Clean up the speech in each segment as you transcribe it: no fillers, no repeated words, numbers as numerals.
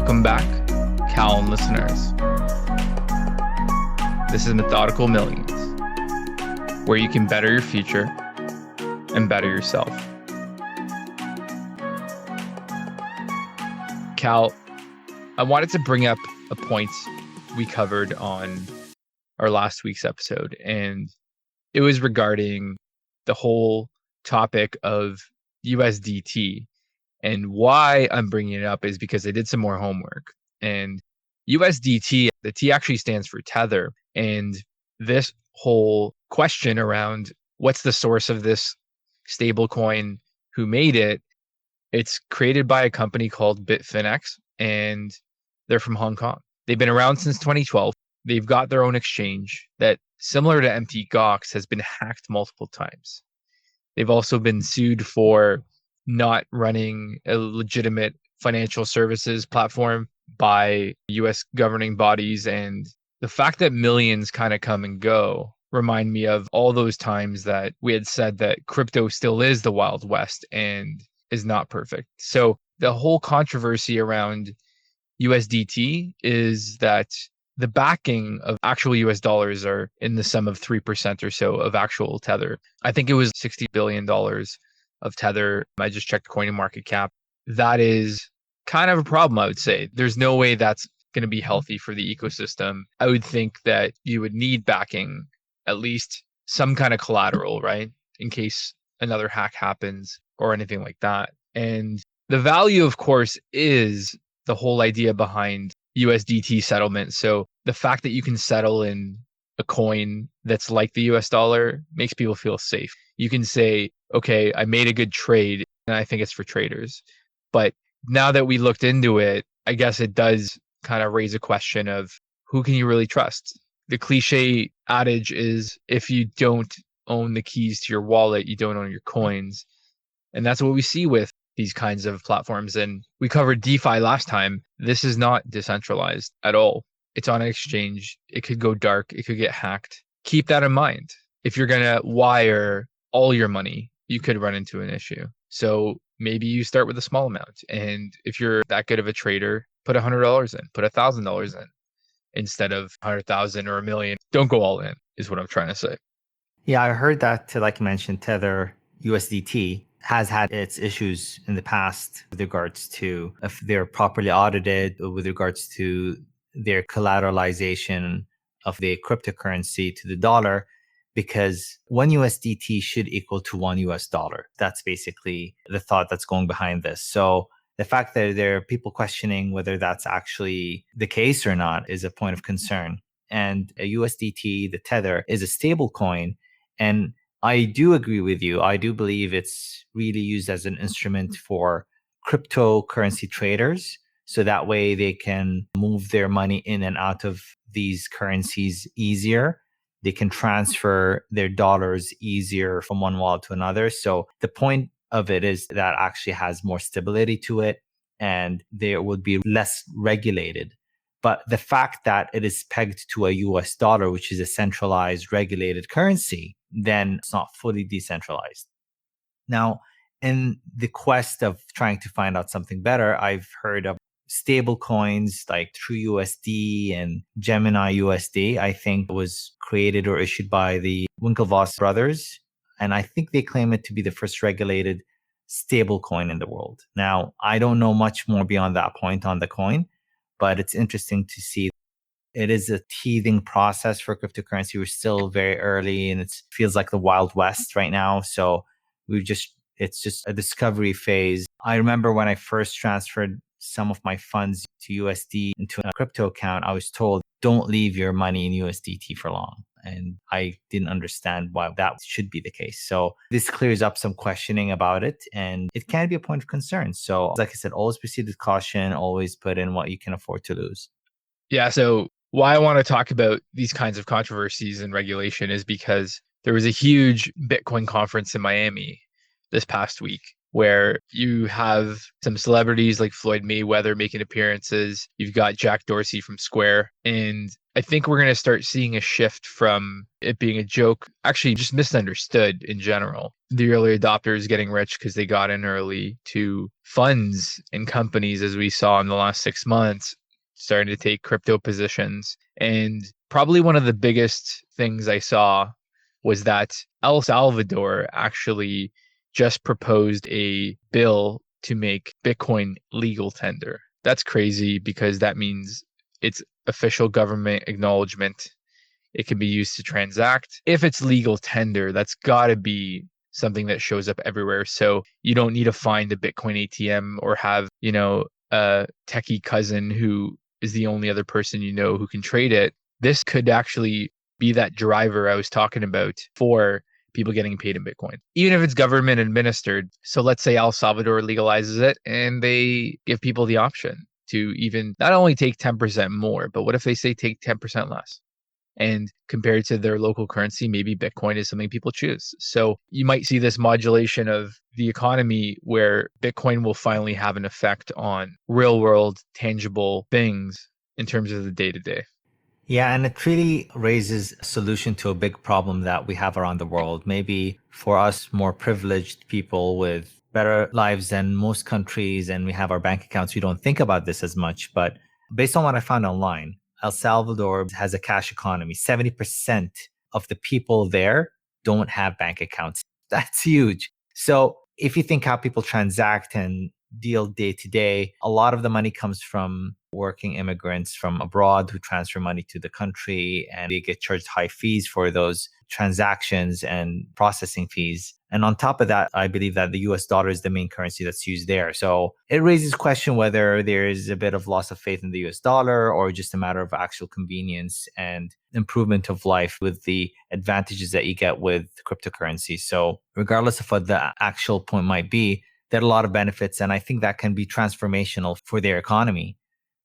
Welcome back, Calum listeners. This is Methodical Millions, where you can better your future and better yourself. Cal, I wanted to bring up a point we covered on our last week's episode, and it was regarding the whole topic of USDT. And why I'm bringing it up is because I did some more homework. And USDT, the T actually stands for Tether. And this whole question around what's the source of this stablecoin, who made it, it's created by a company called Bitfinex, and they're from Hong Kong. They've been around since 2012. They've got their own exchange that, similar to Mt. Gox, has been hacked multiple times. They've also been sued for not running a legitimate financial services platform by US governing bodies. And the fact that millions kind of come and go remind me of all those times that we had said that crypto still is the Wild West and is not perfect. So the whole controversy around USDT is that the backing of actual US dollars are in the sum of 3% or so of actual Tether. I think it was $60 billion of Tether. I just checked coin market cap. That is kind of a problem, I would say. There's no way that's going to be healthy for the ecosystem. I would think that you would need backing, at least some kind of collateral, right? In case another hack happens or anything like that. And the value, of course, is the whole idea behind USDT settlement. So the fact that you can settle in a coin that's like the US dollar makes people feel safe. You can say, okay, I made a good trade, and I think it's for traders. But now that we looked into it, I guess it does kind of raise a question of who can you really trust? The cliche adage is, if you don't own the keys to your wallet, you don't own your coins. And that's what we see with these kinds of platforms. And we covered DeFi last time. This is not decentralized at all. It's on an exchange. It could go dark. It could get hacked. Keep that in mind. If you're going to wire all your money, you could run into an issue. So maybe you start with a small amount. And if you're that good of a trader, put $100 in, put $1,000 in instead of 100,000 or $1 million. Don't go all in, is what I'm trying to say. Yeah, I heard that, like you mentioned, Tether USDT has had its issues in the past with regards to if they're properly audited, with regards to their collateralization of the cryptocurrency to the dollar, because one USDT should equal to one US dollar. That's basically the thought that's going behind this. So the fact that there are people questioning whether that's actually the case or not is a point of concern. And a USDT, the Tether, is a stable coin. And I do agree with you. I do believe it's really used as an instrument for cryptocurrency traders. So that way they can move their money in and out of these currencies easier. They can transfer their dollars easier from one wallet to another. So the point of it is that actually has more stability to it, and there would be less regulated. But the fact that it is pegged to a US dollar, which is a centralized regulated currency, then it's not fully decentralized. Now, in the quest of trying to find out something better, I've heard of stable coins like TrueUSD and Gemini USD. I think was created or issued by the Winklevoss brothers. And I think they claim it to be the first regulated stable coin in the world. Now, I don't know much more beyond that point on the coin, but it's interesting to see. It is a teething process for cryptocurrency. We're still very early, and it feels like the Wild West right now. So it's just a discovery phase. I remember when I first transferred some of my funds to USD into a crypto account, I was told, don't leave your money in USDT for long. And I didn't understand why that should be the case. So this clears up some questioning about it, and it can be a point of concern. So like I said, always proceed with caution, always put in what you can afford to lose. Yeah, so why I want to talk about these kinds of controversies and regulation is because there was a huge Bitcoin conference in Miami this past week, where you have some celebrities like Floyd Mayweather making appearances. You've got Jack Dorsey from Square. And I think we're going to start seeing a shift from it being a joke, actually just misunderstood in general. The early adopters getting rich because they got in early, to funds and companies, as we saw in the last 6 months, starting to take crypto positions. And probably one of the biggest things I saw was that El Salvador actually just proposed a bill to make Bitcoin legal tender. That's crazy because that means it's official government acknowledgement. It can be used to transact. If it's legal tender, that's got to be something that shows up everywhere. So you don't need to find a Bitcoin ATM or have, a techie cousin who is the only other person you know who can trade it. This could actually be that driver I was talking about for people getting paid in Bitcoin, even if it's government administered. So let's say El Salvador legalizes it and they give people the option to even not only take 10% more, but what if they say take 10% less? And compared to their local currency, maybe Bitcoin is something people choose. So you might see this modulation of the economy where Bitcoin will finally have an effect on real world, tangible things in terms of the day to day. Yeah, and it really raises a solution to a big problem that we have around the world. Maybe for us more privileged people with better lives than most countries, and we have our bank accounts, we don't think about this as much. But based on what I found online, El Salvador has a cash economy. 70% of the people there don't have bank accounts. That's huge. So if you think how people transact and deal day to day, a lot of the money comes from working immigrants from abroad who transfer money to the country, and they get charged high fees for those transactions and processing fees. And on top of that, I believe that the US dollar is the main currency that's used there. So it raises question whether there is a bit of loss of faith in the US dollar or just a matter of actual convenience and improvement of life with the advantages that you get with cryptocurrency. So regardless of what the actual point might be, there are a lot of benefits. And I think that can be transformational for their economy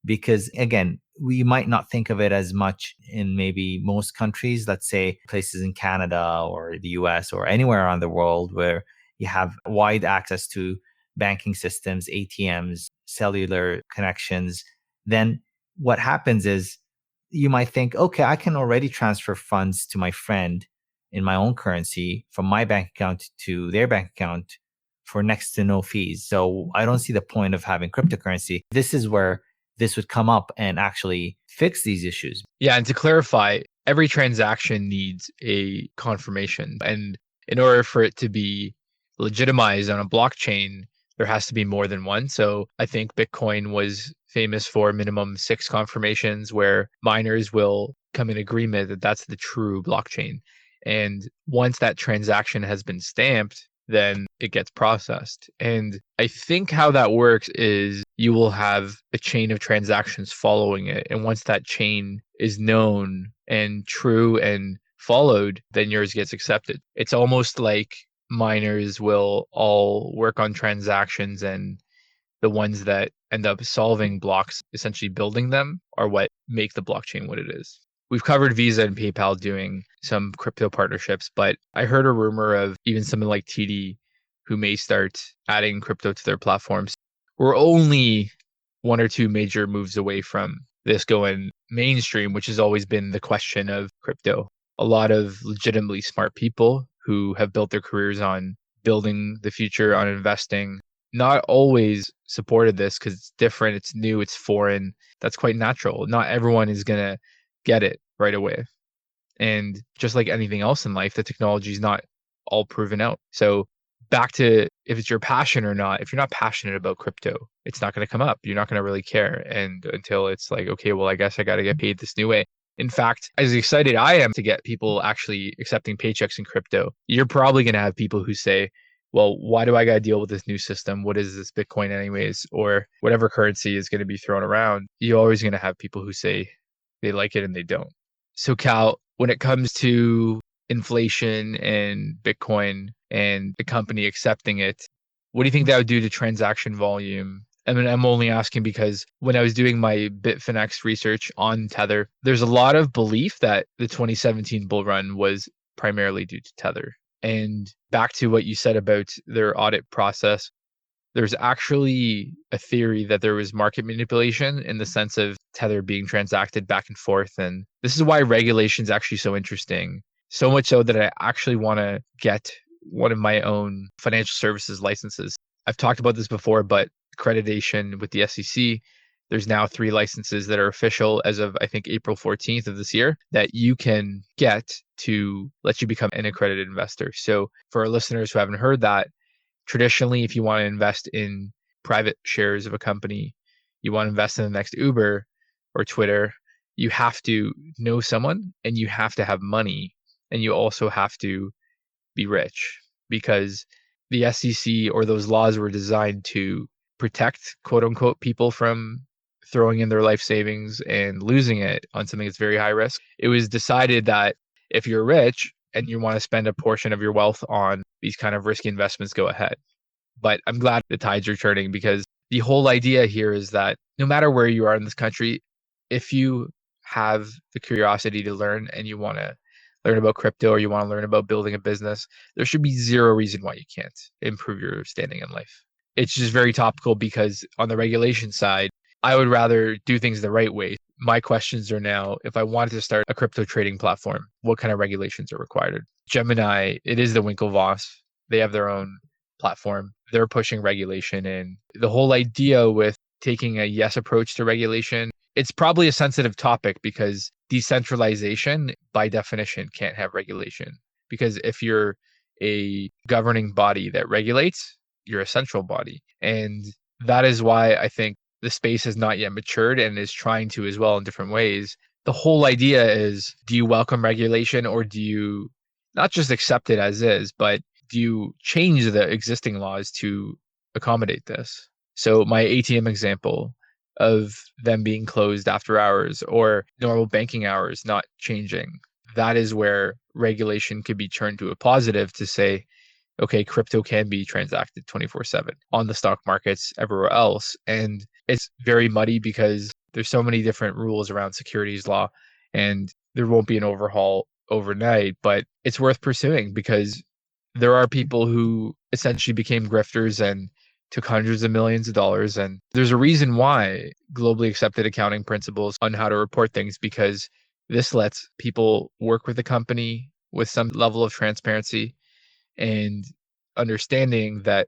because, again, we might not think of it as much in maybe most countries, let's say places in Canada or the US or anywhere around the world where you have wide access to banking systems, ATMs, cellular connections. Then what happens is you might think, okay, I can already transfer funds to my friend in my own currency from my bank account to their bank account for next to no fees. So I don't see the point of having cryptocurrency. This is where this would come up and actually fix these issues. Yeah, and to clarify, every transaction needs a confirmation. And in order for it to be legitimized on a blockchain, there has to be more than one. So I think Bitcoin was famous for minimum 6 confirmations where miners will come in agreement that that's the true blockchain. And once that transaction has been stamped, then it gets processed. And I think how that works is you will have a chain of transactions following it. And once that chain is known and true and followed, then yours gets accepted. It's almost like miners will all work on transactions, and the ones that end up solving blocks, essentially building them, are what make the blockchain what it is. We've covered Visa and PayPal doing some crypto partnerships, but I heard a rumor of even something like TD who may start adding crypto to their platforms. We're only one or two major moves away from this going mainstream, which has always been the question of crypto. A lot of legitimately smart people who have built their careers on building the future, on investing, not always supported this because it's different, it's new, it's foreign. That's quite natural. Not everyone is going to get it right away. And just like anything else in life, the technology is not all proven out. So back to if it's your passion or not, if you're not passionate about crypto, it's not going to come up. You're not going to really care. And until it's like, okay, well, I guess I got to get paid this new way. In fact, as excited I am to get people actually accepting paychecks in crypto, you're probably going to have people who say, well, why do I got to deal with this new system? What is this Bitcoin anyways? Or whatever currency is going to be thrown around. You're always going to have people who say they like it and they don't. So Cal, when it comes to inflation and Bitcoin and the company accepting it, what do you think that would do to transaction volume? I mean, I'm only asking because when I was doing my Bitfinex research on Tether, there's a lot of belief that the 2017 bull run was primarily due to Tether. And back to what you said about their audit process, There's actually a theory that there was market manipulation in the sense of Tether being transacted back and forth. And this is why regulation is actually so interesting. So much so that I actually want to get one of my own financial services licenses. I've talked about this before, but accreditation with the SEC, there's now 3 licenses that are official as of, I think, April 14th of this year that you can get to let you become an accredited investor. So for our listeners who haven't heard that, traditionally, if you want to invest in private shares of a company, you want to invest in the next Uber or Twitter, you have to know someone and you have to have money and you also have to be rich because the SEC or those laws were designed to protect quote unquote people from throwing in their life savings and losing it on something that's very high risk. It was decided that if you're rich and you want to spend a portion of your wealth on these kind of risky investments, go ahead. But I'm glad the tides are turning because the whole idea here is that no matter where you are in this country, if you have the curiosity to learn and you want to learn about crypto or you want to learn about building a business, there should be zero reason why you can't improve your standing in life. It's just very topical because on the regulation side, I would rather do things the right way. My questions are now, if I wanted to start a crypto trading platform, what kind of regulations are required? Gemini, it is the Winklevoss. They have their own platform. They're pushing regulation in. The whole idea with taking a yes approach to regulation, it's probably a sensitive topic because decentralization by definition can't have regulation. Because if you're a governing body that regulates, you're a central body. And that is why I think the space has not yet matured and is trying to as well in different ways. The whole idea is, do you welcome regulation or do you not just accept it as is, but do you change the existing laws to accommodate this? So my ATM example of them being closed after hours or normal banking hours not changing, that is where regulation could be turned to a positive to say, okay, crypto can be transacted 24/7 on the stock markets everywhere else. And it's very muddy because there's so many different rules around securities law and there won't be an overhaul overnight, but it's worth pursuing because there are people who essentially became grifters and took hundreds of millions of dollars. And there's a reason why globally accepted accounting principles on how to report things, because this lets people work with the company with some level of transparency and understanding that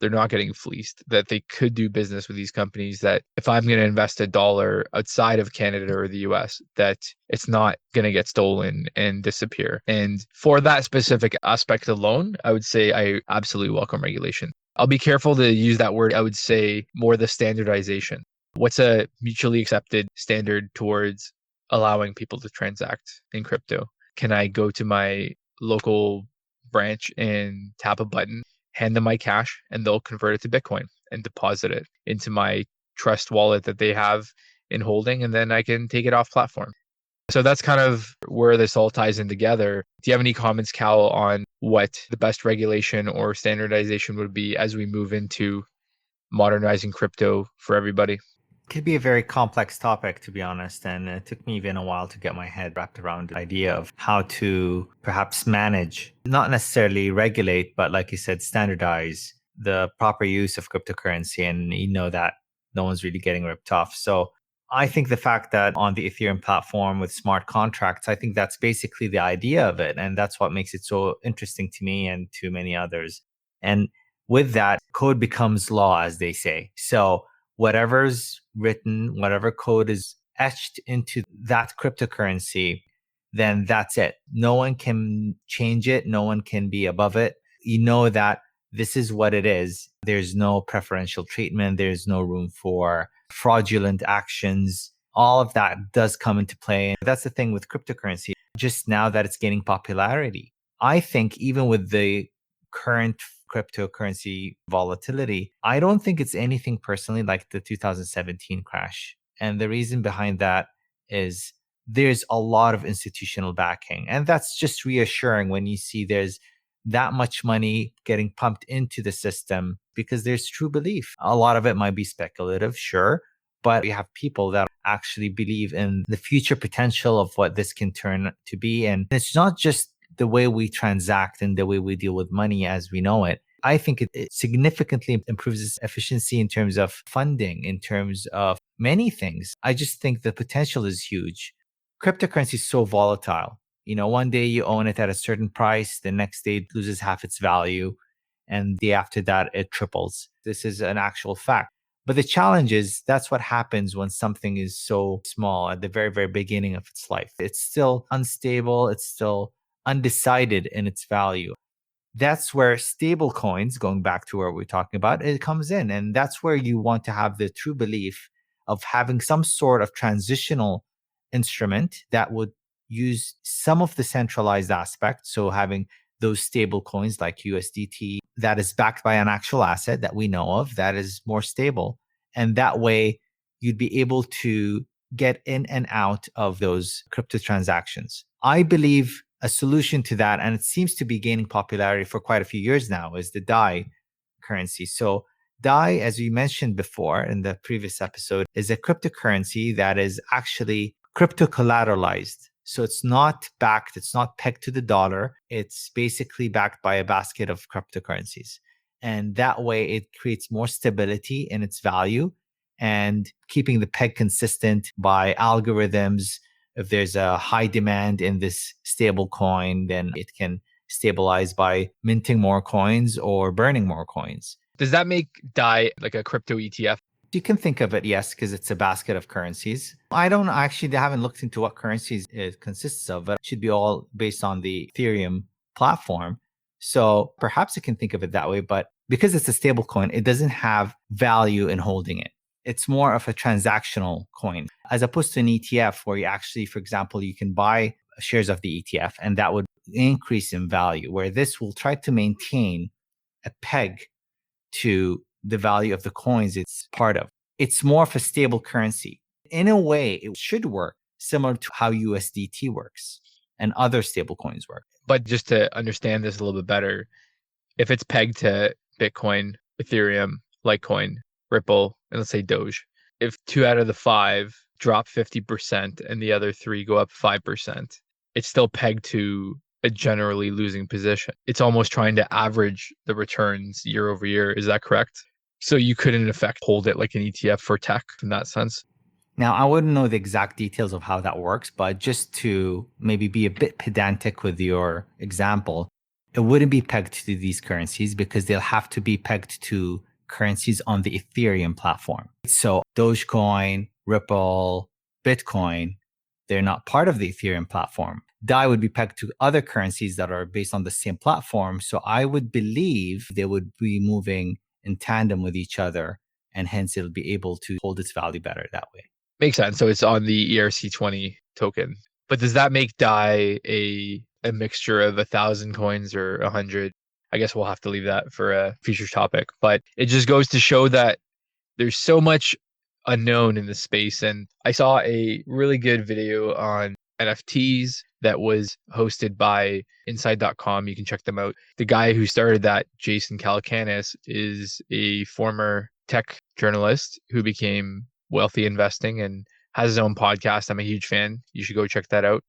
they're not getting fleeced, that they could do business with these companies, that if I'm going to invest $1 outside of Canada or the US, that it's not going to get stolen and disappear. And for that specific aspect alone, I would say I absolutely welcome regulation. I'll be careful to use that word. I would say more the standardization. What's a mutually accepted standard towards allowing people to transact in crypto? Can I go to my local branch and tap a button, hand them my cash, and they'll convert it to Bitcoin and deposit it into my trust wallet that they have in holding, and then I can take it off platform. So that's kind of where this all ties in together. Do you have any comments, Cal, on what the best regulation or standardization would be as we move into modernizing crypto for everybody? Could be a very complex topic, to be honest. And it took me even a while to get my head wrapped around the idea of how to perhaps manage, not necessarily regulate, but like you said, standardize the proper use of cryptocurrency. And you know that no one's really getting ripped off. So I think the fact that on the Ethereum platform with smart contracts, I think that's basically the idea of it. And that's what makes it so interesting to me and to many others. And with that, code becomes law, as they say. So whatever's written, whatever code is etched into that cryptocurrency, then that's it. No one can change it. No one can be above it. You know that this is what it is. There's no preferential treatment. There's no room for fraudulent actions. All of that does come into play. And that's the thing with cryptocurrency. Just now that it's gaining popularity, I think even with the current cryptocurrency volatility, I don't think it's anything personally like the 2017 crash. And the reason behind that is there's a lot of institutional backing. And that's just reassuring when you see there's that much money getting pumped into the system because there's true belief. A lot of it might be speculative, sure, but you have people that actually believe in the future potential of what this can turn to be. And it's not just the way we transact and the way we deal with money as we know it. I think it significantly improves its efficiency in terms of funding, in terms of many things. I just think the potential is huge. Cryptocurrency is so volatile. One day you own it at a certain price, the next day it loses half its value, and the day after that it triples. This is an actual fact. But the challenge is that's what happens when something is so small at the very, very beginning of its life. It's still unstable, it's still undecided in its value. That's where stable coins, going back to where we're talking about, it comes in. And that's where you want to have the true belief of having some sort of transitional instrument that would use some of the centralized aspects. So having those stable coins like USDT that is backed by an actual asset that we know of that is more stable. And that way you'd be able to get in and out of those crypto transactions. I believe a solution to that, and it seems to be gaining popularity for quite a few years now, is the DAI currency. So DAI, as we mentioned before in the previous episode, is a cryptocurrency that is actually crypto collateralized. So it's not backed, it's not pegged to the dollar. It's basically backed by a basket of cryptocurrencies. And that way it creates more stability in its value and keeping the peg consistent by algorithms. If there's a high demand in this stable coin, then it can stabilize by minting more coins or burning more coins. Does that make DAI like a crypto ETF? You can think of it, yes, because it's a basket of currencies. I haven't looked into what currencies it consists of, but it should be all based on the Ethereum platform. So perhaps you can think of it that way, but because it's a stable coin, it doesn't have value in holding it. It's more of a transactional coin as opposed to an ETF where you actually, for example, you can buy shares of the ETF and that would increase in value, where this will try to maintain a peg to the value of the coins it's part of. It's more of a stable currency. In a way, it should work similar to how USDT works and other stable coins work. But just to understand this a little bit better, if it's pegged to Bitcoin, Ethereum, Litecoin, Ripple, and let's say Doge, if 2 out of the 5 drop 50% and the other 3 go up 5%, it's still pegged to a generally losing position. It's almost trying to average the returns year over year. Is that correct? So you could, in effect, hold it like an ETF for tech in that sense. Now, I wouldn't know the exact details of how that works, but just to maybe be a bit pedantic with your example, it wouldn't be pegged to these currencies because they'll have to be pegged to currencies on the Ethereum platform. So Dogecoin, Ripple, Bitcoin, they're not part of the Ethereum platform. DAI would be pegged to other currencies that are based on the same platform. So I would believe they would be moving in tandem with each other, and hence it'll be able to hold its value better that way. Makes sense. So it's on the ERC20 token. But does that make DAI a mixture of 1,000 coins or 100? I guess we'll have to leave that for a future topic. But it just goes to show that there's so much unknown in this space. And I saw a really good video on NFTs that was hosted by inside.com. You can check them out. The guy who started that, Jason Calacanis, is a former tech journalist who became wealthy investing and has his own podcast. I'm a huge fan. You should go check that out.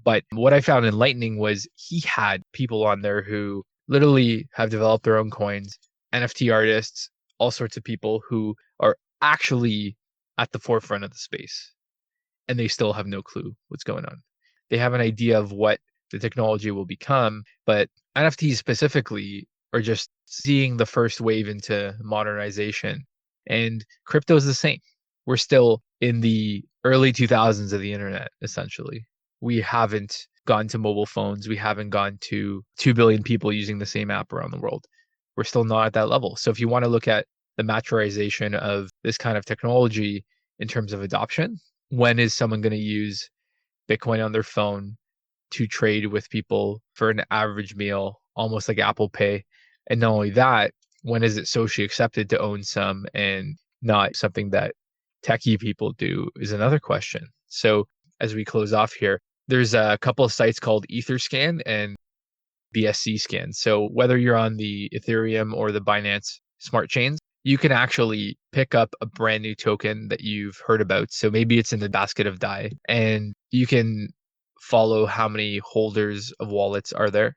But what I found enlightening was he had people on there who literally have developed their own coins, NFT artists, all sorts of people who are actually at the forefront of the space, and they still have no clue what's going on. They have an idea of what the technology will become, but NFTs specifically are just seeing the first wave into modernization. And crypto is the same. We're still in the early 2000s of the internet, essentially. We haven't gone to mobile phones. We haven't gone to 2 billion people using the same app around the world. We're still not at that level. So if you want to look at the maturization of this kind of technology in terms of adoption, when is someone going to use Bitcoin on their phone to trade with people for an average meal, almost like Apple Pay? And not only that, when is it socially accepted to own some and not something that techie people do is another question. So as we close off here, there's a couple of sites called Etherscan and BSC Scan. So whether you're on the Ethereum or the Binance smart chains, you can actually pick up a brand new token that you've heard about. So maybe it's in the basket of DAI, and you can follow how many holders of wallets are there.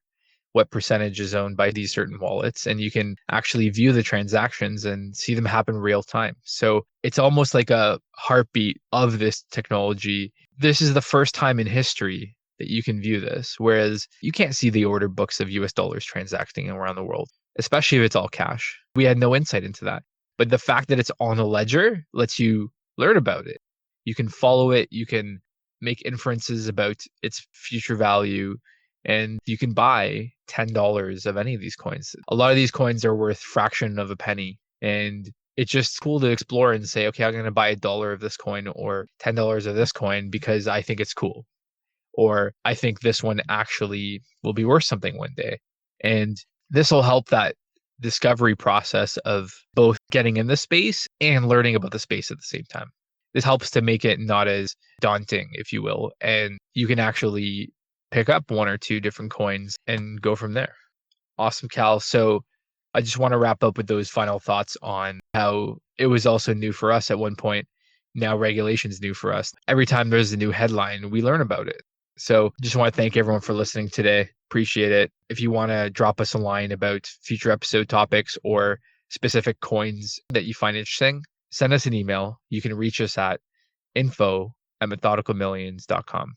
what percentage is owned by these certain wallets, and you can actually view the transactions and see them happen real time. So it's almost like a heartbeat of this technology. This is the first time in history that you can view this, whereas you can't see the order books of US dollars transacting around the world, especially if it's all cash. We had no insight into that. But the fact that it's on a ledger lets you learn about it. You can follow it, you can make inferences about its future value, and you can buy $10 of any of these coins. A lot of these coins are worth fraction of a penny, and it's just cool to explore and say, okay, I'm going to buy $1 of this coin or $10 of this coin because I think it's cool, or I think this one actually will be worth something one day. And this will help that discovery process of both getting in the space and learning about the space at the same time. This helps to make it not as daunting, if you will, and you can actually pick up one or two different coins and go from there. Awesome, Cal. So I just want to wrap up with those final thoughts on how it was also new for us at one point. Now regulation's new for us. Every time there's a new headline, we learn about it. So just want to thank everyone for listening today. Appreciate it. If you want to drop us a line about future episode topics or specific coins that you find interesting, send us an email. You can reach us at info@methodicalmillions.com.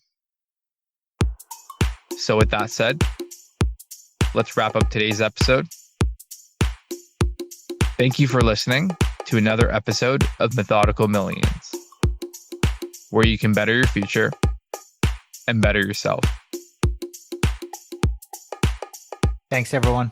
So with that said, let's wrap up today's episode. Thank you for listening to another episode of Methodical Millions, where you can better your future and better yourself. Thanks, everyone.